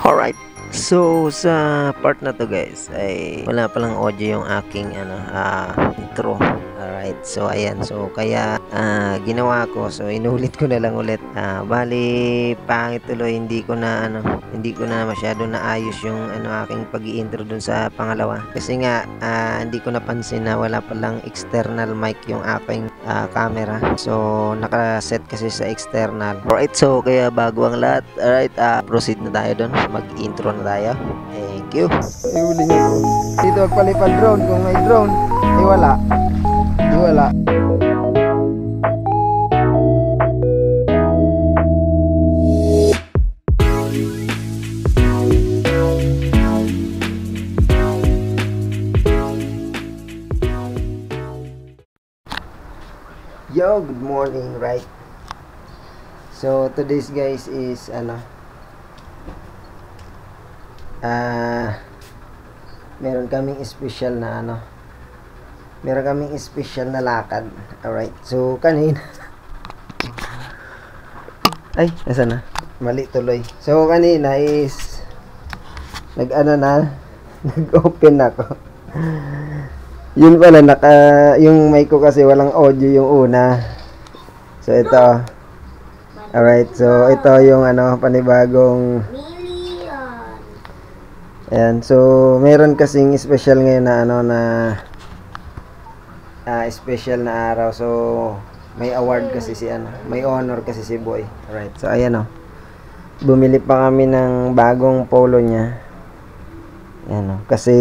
Alright, so sa part na to guys ay wala palang audio yung aking intro. Alright, so ayan, so kaya ginawa ko, so inulit ko na lang ulit. Bali pangit tuloy, hindi ko na masyado naayos yung aking pag-i-intro dun sa pangalawa kasi nga hindi ko napansin na wala palang external mic yung aking camera. So nakaset kasi sa external. Alright, so kaya bago ang lahat, alright, proceed na tayo dun, mag-intro na tayo. Thank you. Ay, huli niya ko. Dito magpalipad drone. Kung may drone, ay wala. Ay wala. Yo, good morning, right? So today's guys is meron kaming special na lakad. Alright, so kanina ay, nasa na? Mali tuloy. So kanina is nag-open ako. Yun pala, yung mic ko kasi walang audio yung una. So ito. Alright, so ito yung panibagong. Ayan, so meron kasing special ngayon na special na araw. So may award kasi may honor kasi si Boy. Alright, so ayan bumili pa kami ng bagong polo niya. Ayan kasi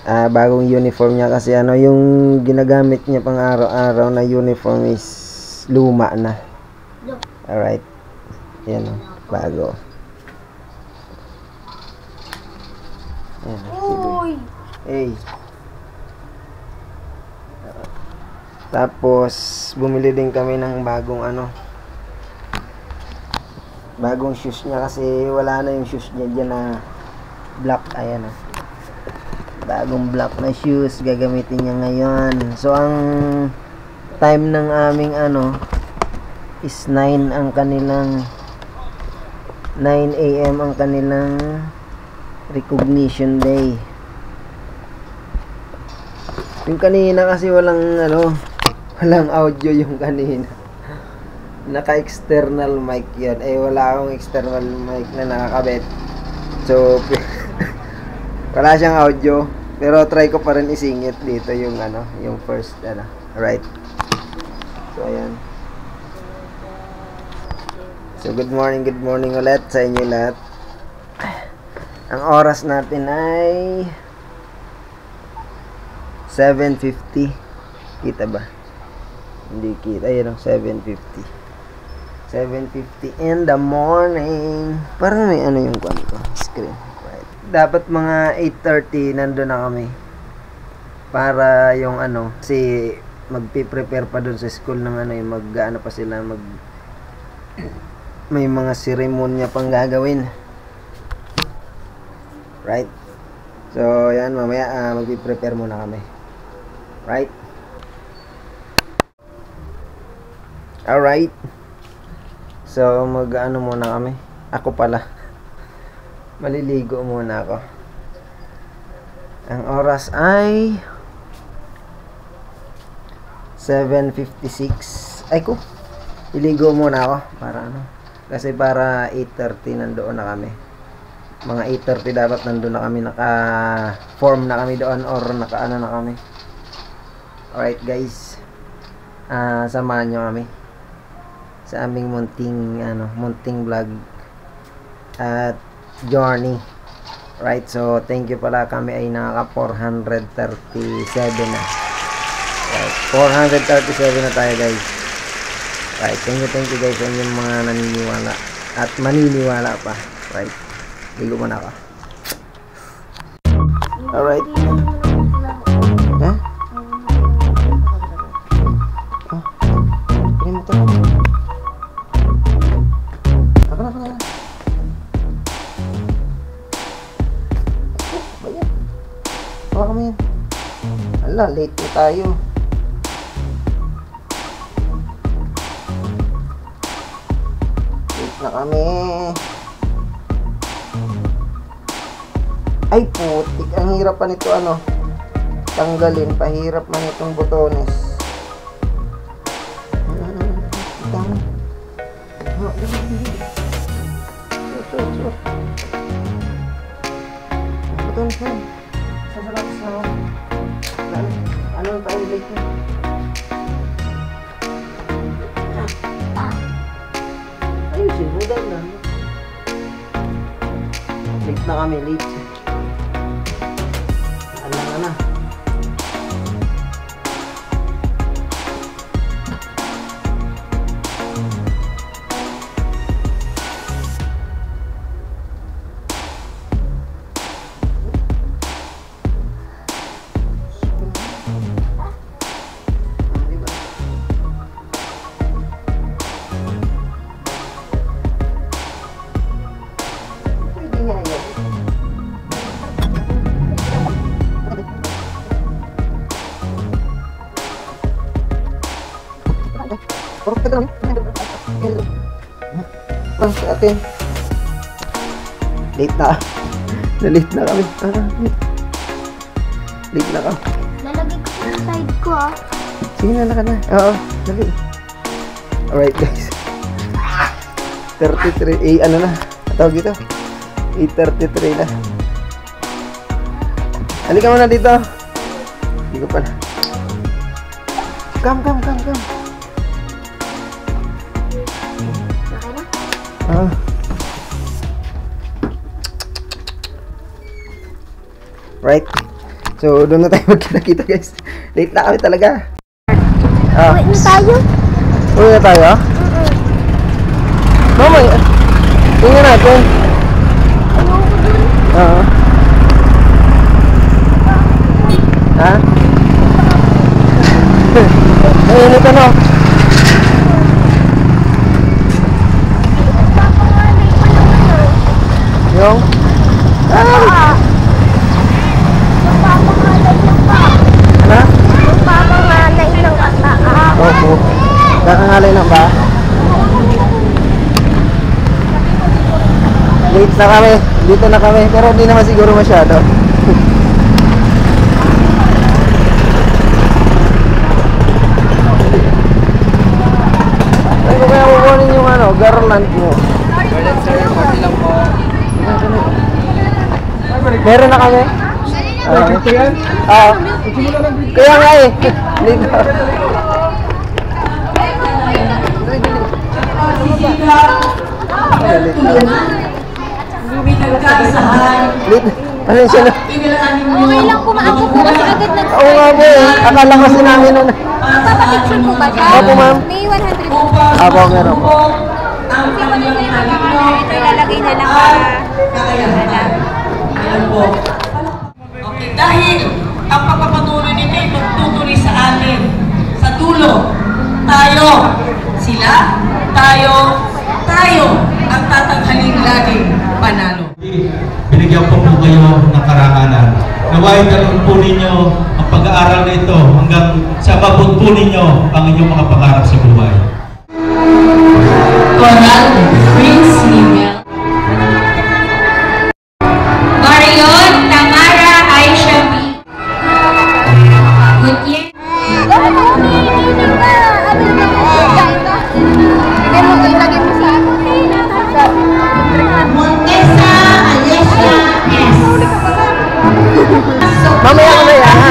bagong uniform niya kasi yung ginagamit niya pang araw-araw na uniform is luma na. Alright, ayan bago. Uy. Hey. Tapos bumili din kami ng bagong bagong shoes niya kasi wala na yung shoes niya dyan na black. Ayan bagong black na shoes gagamitin niya ngayon. So ang time ng aming is 9 ang kanilang 9 AM ang kanilang recognition day. Yung kanina kasi walang audio yung kanina. Naka-external mic yun. Wala akong external mic na nakakabit. So wala siyang audio. Pero try ko pa rin isingit dito yung yung first right. So ayan. So good morning ulit sa inyo lahat. Ang oras natin ay 7:50. Kita ba? Hindi kita. Ayun 7:50. 7:50 in the morning. Parang may yung screen. Right. Dapat mga 8:30 nandun na kami. Para yung si magpi-prepare pa dun sa school ng yung pa sila may mga seremonya pang gagawin. Right? So, yan, mamaya magpi-prepare muna kami. Right? Alright. So, muna kami. Ako pala. Maliligo muna ako. Ang oras ay 7:56. Ay ko. Iligo muna ako para kasi para 8:30 nandoon na kami. Mga 8:30 dapat nandun na kami, naka-form na kami doon or naka na kami. Alright guys, samahan nyo kami sa aming munting vlog at journey. Right, so thank you pala, kami ay nakaka 437 na. Right, 437 na tayo guys. Right, thank you guys sa inyong mga naniniwala at maniniwala pa. Right, ligo muna ako. Alright. Ha? Oh. Pili mo ito. Taka na. Ba yan? Hawa kami yan. Ala, late na tayo. Late na kami. Ay putik, ang hirap pa nito ano. Tanggalin, pahirap man itong botones. Tama. Botones yan. Sasarap sa ano tayo late na. Ayusin mo daw na. Late na kami, late. Alam na. Sa atin. Late na. Na-late na kami. Late na kami. Lalagay ko sa side ko Sige na, naka na. Oo, dali. Alright guys. 33, ano na? Tawag dito? 8:33 na. Halika mo na dito. Hindi ko pa na. Come. Okay na? Right. So, doon na tayo magkita-kita guys. Late na kami talaga. Uwi na tayo? Uwi na tayo? Mamaya. Tingnan natin. Oo. Ha? Mainit ano? Yung? Ano? Papangalay ng ataa. Opo. Kakangalay lang ba? Late na kami. Dito na kami. Pero hindi naman siguro masyado. Ay, kung kaya kukunin yung ano, garland mo. Meron na kami? Kaya nga eh. Dito. Ano siya na? Okay lang po, ako po kasi agad nag- Oo nga po eh. Akala kasi namin na. Papapicture po ba siya? Opo ma'am. May 100 po. Opo, meron po. Ito ilalagay na lang Okay, dahil ang pagpapatuloy nito ay magtutuloy sa atin sa dulo. Tayo, sila, tayo ang tatanghaling laging panalo. Binigyan po kayo ng karangalan. Naway talon po ninyo ang pag-aaral na ito hanggang sa mabot po ninyo ang inyong mga pangarap sa buhay. Coral Prince Miguel. Marion Tamara Aisha B. Gutierrez. Montesa Alessia S. Mamaya ha.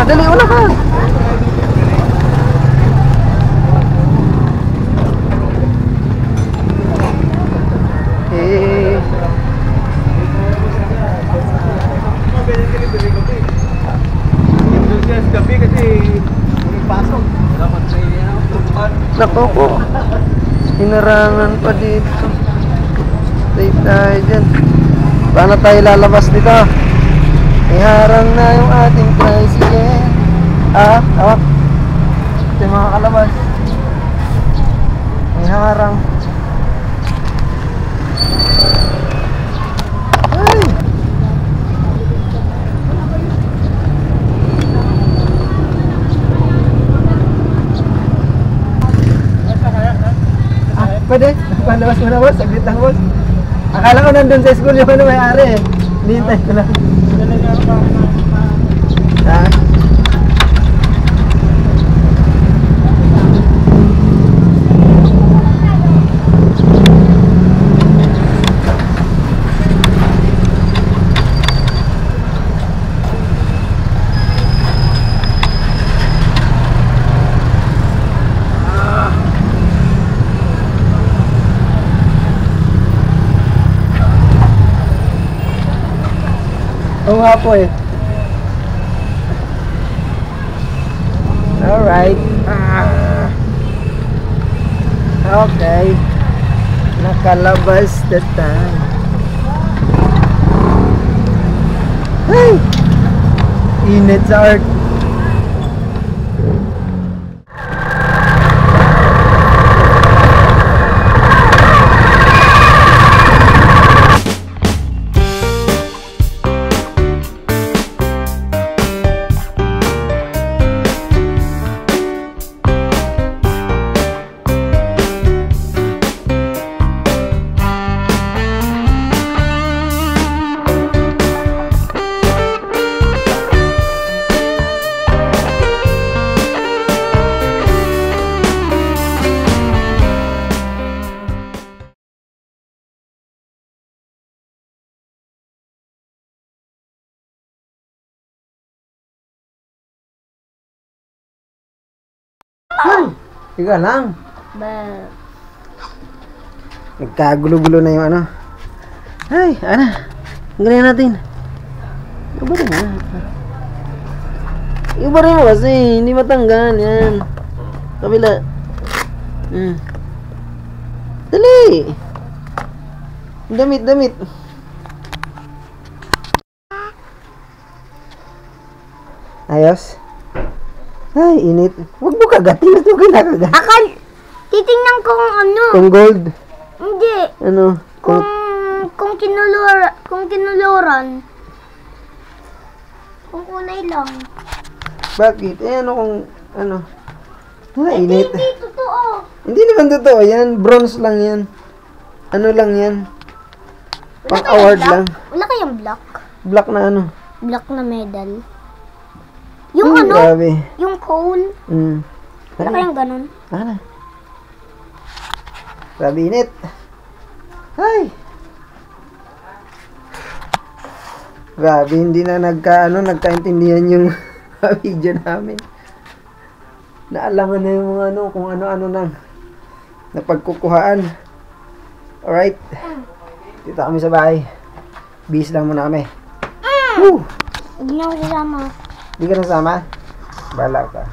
Dali, una ka. Eh. Nako po. Hinarangan pa dito. Stay tayo dyan. Paano tayo lalabas dito? Iharang na yung ating tricycle. Hawak. Ito yung mga kalabas. Iharang. Ay! Pwede? Palabas mo na, boss. Saglit lang, boss. Akala ko nandun sa school yung ano may-ari eh. Nintay ko lang. Ha? Oo nga po eh. Alright. Okay. Nakalabas na tayo. Ay! Init sa earth. Ay! Tiga lang. Nagkagulo-gulo na yung ano. Ay, ano? Ganyan natin. Ibarin mo. Ibarin mo kasi. Hindi matanggal. Yan. Kabila. Dali! Damit. Ayos? Ay, init. Huwag mo kagatin. Ito kinakagat. Akal, titingnan ko kung ano. Kung gold. Hindi. Ano? Kung kinuluran. Kung kulay lang. Bakit? Eh, ano kung, ano? Ay, init. Hindi totoo. Hindi naman totoo yan. Bronze lang yan. Ano lang yan? Pang award lang. Wala kayang black? Black na ano? Black na medal. Yung ano? Grabe. Yung coal. Wala kayang ganun. Ano? Grabe init. Ay! Grabe, hindi na nagkaintindihan yung mga video namin. Naalaman na yung mga ano, kung ano-ano nang napagkukuhaan. Alright. Dito kami sa bahay. Bis lang muna kami. Woo! Hindi na ako sasama. Hindi ka nasama? Bala ka.